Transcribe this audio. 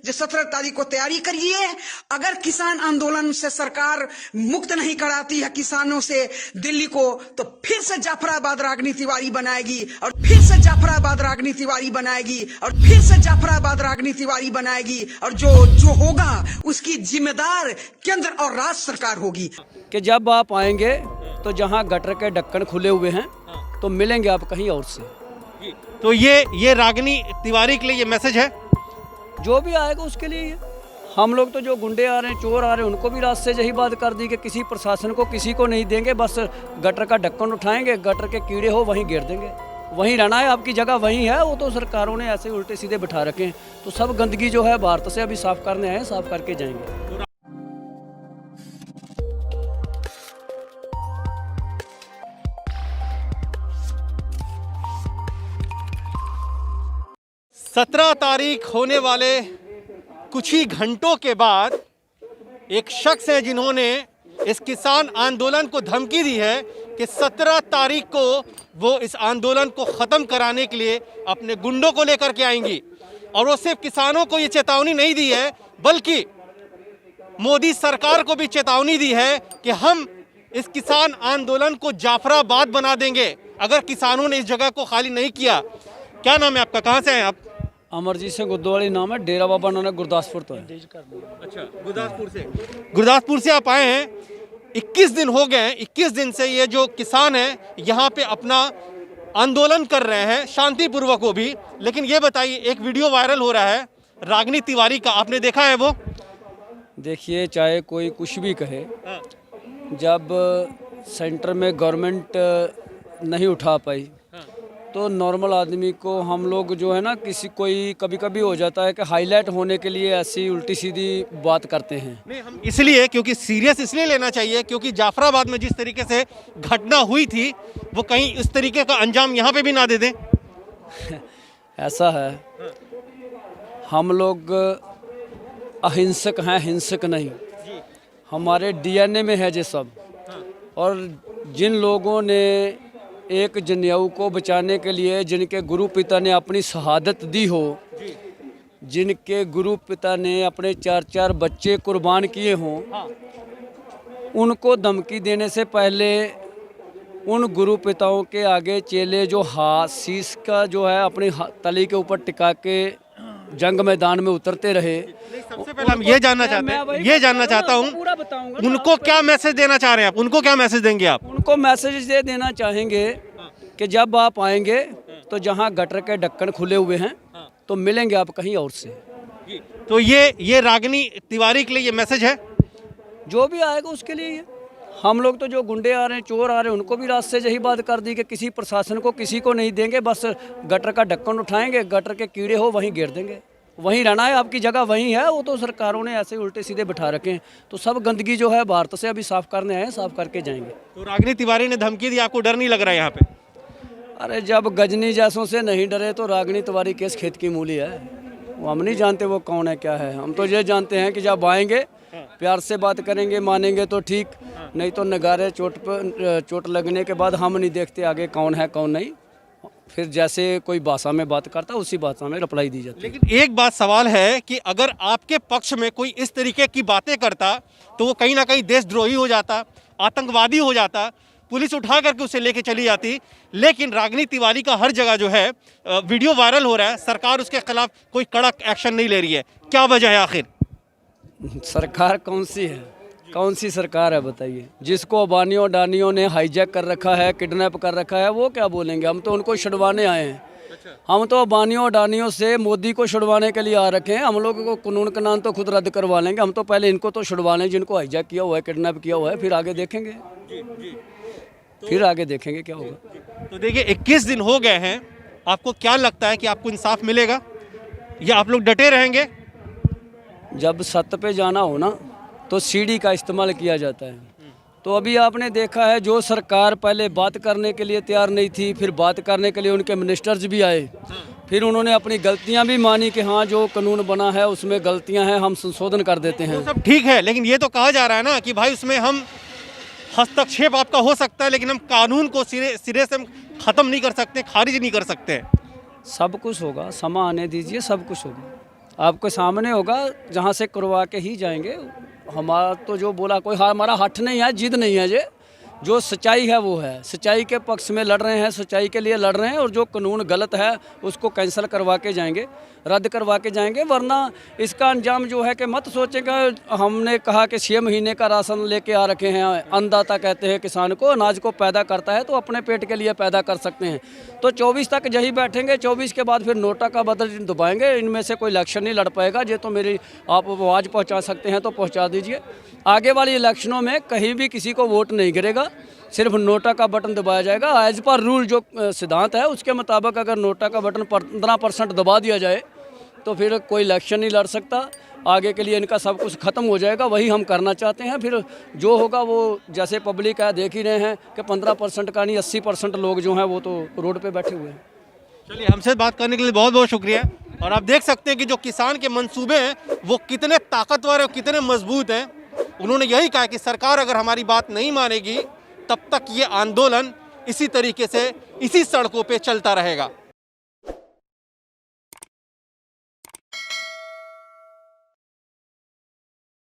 जो 17 तारीख को तैयारी करिए। अगर किसान आंदोलन से सरकार मुक्त नहीं कराती है किसानों से दिल्ली को, तो फिर से जाफराबाद राजनीतिवादी बनाएगी और फिर से जाफराबाद राजनीतिवादी बनाएगी और फिर से जाफराबाद राजनीतिवादी बनाएगी और जो होगा उसकी जिम्मेदार केंद्र और राज्य सरकार होगी। कि जब आप आएंगे तो जहां गटर के ढक्कन खुले हुए हैं तो मिलेंगे आप कहीं और से। तो ये रागिनी तिवारी के लिए ये मैसेज है, जो भी आएगा उसके लिए ये। हम लोग तो जो गुंडे आ रहे हैं, चोर आ रहे हैं, उनको भी रास्ते से यही बात कर दी कि किसी प्रशासन को किसी को नहीं देंगे, बस गटर का ढक्कन उठाएंगे, गटर के कीड़े हो वहीं गिर देंगे, वहीं रहना है, आपकी जगह वहीं है। वो तो सरकारों ने ऐसे उल्टे सीधे बिठा रखे हैं। तो सब गंदगी जो है भारत से अभी साफ करने आए, साफ करके जाएंगे। 17 तारीख होने वाले कुछ ही घंटों के बाद एक शख्स है जिन्होंने इस किसान आंदोलन को धमकी दी है कि 17 तारीख को वो इस आंदोलन को ख़त्म कराने के लिए अपने गुंडों को लेकर के आएंगी। और वो सिर्फ किसानों को ये चेतावनी नहीं दी है, बल्कि मोदी सरकार को भी चेतावनी दी है कि हम इस किसान आंदोलन को जाफराबाद बना देंगे अगर किसानों ने इस जगह को खाली नहीं किया। क्या नाम है आपका, कहाँ से हैं आप? अमरजीत सिंह गुरुद्वारी नाम है, डेरा बाबा नानक गुरदासपुर तो है। अच्छा, गुरदासपुर से आप आए हैं। 21 दिन हो गए हैं, 21 दिन से ये जो किसान हैं यहाँ पे अपना आंदोलन कर रहे हैं, शांतिपूर्वक वो भी। लेकिन ये बताइए, एक वीडियो वायरल हो रहा है रागिनी तिवारी का, आपने देखा है वो? देखिए, चाहे कोई कुछ भी कहे, जब सेंटर में गवर्नमेंट नहीं उठा पाई तो नॉर्मल आदमी को हम लोग जो है ना, कोई कभी कभी हो जाता है कि हाईलाइट होने के लिए ऐसी उल्टी सीधी बात करते हैं। नहीं, हम इसलिए, क्योंकि सीरियस इसलिए लेना चाहिए क्योंकि जाफराबाद में जिस तरीके से घटना हुई थी वो कहीं इस तरीके का अंजाम यहाँ पे भी ना दे दें। ऐसा है, हम लोग अहिंसक हैं, हिंसक नहीं। हमारे डीएनए में है ये सब। और जिन लोगों ने एक जनेऊ को बचाने के लिए, जिनके गुरु पिता ने अपनी शहादत दी हो, जिनके गुरु पिता ने अपने 4-4 बच्चे कुर्बान किए हों, उनको धमकी देने से पहले उन गुरु पिताओं के आगे चेले जो शीश का जो है अपनी तली के ऊपर टिका के जंग मैदान में उतरते रहे। सबसे पहले हम ये जानना चाहता हूँ उनको क्या मैसेज देना चाह रहे हैं आप? उनको क्या मैसेज देंगे आप? उनको मैसेज ये देना चाहेंगे कि जब आप आएंगे तो जहां गटर के ढक्कन खुले हुए हैं तो मिलेंगे आप कहीं और से। तो ये रागिनी तिवारी के लिए ये मैसेज है, जो भी आएगा उसके लिए ये। हम लोग तो जो गुंडे आ रहे हैं, चोर आ रहे हैं, उनको भी रास्ते से यही बात कर दी कि किसी प्रशासन को किसी को नहीं देंगे, बस गटर का ढक्कन उठाएंगे, गटर के कीड़े हो वहीं गिर देंगे, वहीं रहना है, आपकी जगह वहीं है। वो तो सरकारों ने ऐसे उल्टे सीधे बिठा रखे हैं। तो सब गंदगी जो है भारत से अभी साफ करने आए, साफ करके जाएंगे। तो रागिनी तिवारी ने धमकी दी, आपको डर नहीं लग रहा है यहाँ पे? अरे जब गजनी जैसों से नहीं डरे तो रागिनी तिवारी केस खेत की मूली है। वो हम नहीं जानते वो कौन है, क्या है। हम तो ये जानते हैं कि जब आएंगे प्यार से बात करेंगे, मानेंगे तो ठीक, नहीं तो नगारे चोट लगने के बाद हम नहीं देखते आगे कौन है कौन नहीं। फिर जैसे कोई भाषा में बात करता है उसी भाषा में रिप्लाई दी जाती है। लेकिन एक बात सवाल है कि अगर आपके पक्ष में कोई इस तरीके की बातें करता तो वो कहीं ना कहीं देशद्रोही हो जाता, आतंकवादी हो जाता, पुलिस उठा करके उसे लेके चली जाती। लेकिन रागिनी तिवारी का हर जगह जो है वीडियो वायरल हो रहा है, सरकार उसके खिलाफ कोई कड़क एक्शन नहीं ले रही है। क्या वजह है आखिर? सरकार कौन सी है, कौन सी सरकार है बताइए? जिसको अबानियों अडानियों ने हाईजैक कर रखा है, किडनैप कर रखा है, वो क्या बोलेंगे? हम तो उनको छुड़वाने आए हैं। हम तो अबानियों अडानियों से मोदी को छुड़वाने के लिए आ रखे हैं। हम लोगों को कानून का नाम तो खुद रद्द करवा लेंगे। हम तो पहले इनको तो छुड़वा लें जिनको हाईजैक किया हुआ है, किडनैप किया हुआ है, फिर आगे देखेंगे। फिर आगे देखेंगे क्या होगा। तो देखिए, 21 दिन हो गए हैं, आपको क्या लगता है कि आपको इंसाफ मिलेगा या आप लोग डटे रहेंगे? जब सत्य पे जाना हो ना तो सीढ़ी का इस्तेमाल किया जाता है। तो अभी आपने देखा है, जो सरकार पहले बात करने के लिए तैयार नहीं थी, फिर बात करने के लिए उनके मिनिस्टर्स भी आए, फिर उन्होंने अपनी गलतियां भी मानी कि हाँ जो कानून बना है उसमें गलतियां हैं, हम संशोधन कर देते हैं। तो सब ठीक है, लेकिन ये तो कहा जा रहा है ना कि भाई उसमें हम हस्तक्षेप आपका हो सकता है, लेकिन हम कानून को सिरे से हम ख़त्म नहीं कर सकते, खारिज नहीं कर सकते। सब कुछ होगा, समा आने दीजिए, सब कुछ होगा। आपके सामने होगा, जहाँ से करवा के ही जाएंगे। हमारा तो जो बोला कोई हमारा हठ नहीं है, जिद नहीं है, ये जो सच्चाई है वो है। सच्चाई के पक्ष में लड़ रहे हैं, सच्चाई के लिए लड़ रहे हैं, और जो कानून गलत है उसको कैंसिल करवा के जाएंगे, रद्द करवा के जाएंगे। वरना इसका अंजाम जो है कि मत सोचेगा। हमने कहा कि 6 महीने का राशन लेके आ रखे हैं, अन्नदाता कहते हैं किसान को, अनाज को पैदा करता है तो अपने पेट के लिए पैदा कर सकते हैं। तो 24 तक यही बैठेंगे, 24 के बाद फिर नोटा का बदल दबाएंगे। इनमें से कोई इलेक्शन नहीं लड़ पाएगा। ये तो मेरी आप आवाज़ पहुँचा सकते हैं तो पहुँचा दीजिए। आगे वाली इलेक्शनों में कहीं भी किसी को वोट नहीं गिरेगा, सिर्फ नोटा का बटन दबाया जाएगा। एज पर रूल जो सिद्धांत है उसके मुताबिक अगर नोटा का बटन 15% दबा दिया जाए तो फिर कोई इलेक्शन नहीं लड़ सकता। आगे के लिए इनका सब कुछ ख़त्म हो जाएगा। वही हम करना चाहते हैं। फिर जो होगा वो जैसे पब्लिक है, देख ही रहे हैं कि 15% का नहीं 80% लोग जो हैं वो तो रोड पे बैठे हुए हैं। चलिए, हमसे बात करने के लिए बहुत बहुत शुक्रिया। और आप देख सकते हैं कि जो किसान के मंसूबे हैं वो कितने ताकतवर और कितने मजबूत हैं। उन्होंने यही कहा कि सरकार अगर हमारी बात नहीं मानेगी तब तक ये आंदोलन इसी तरीके से इसी सड़कों पे चलता रहेगा।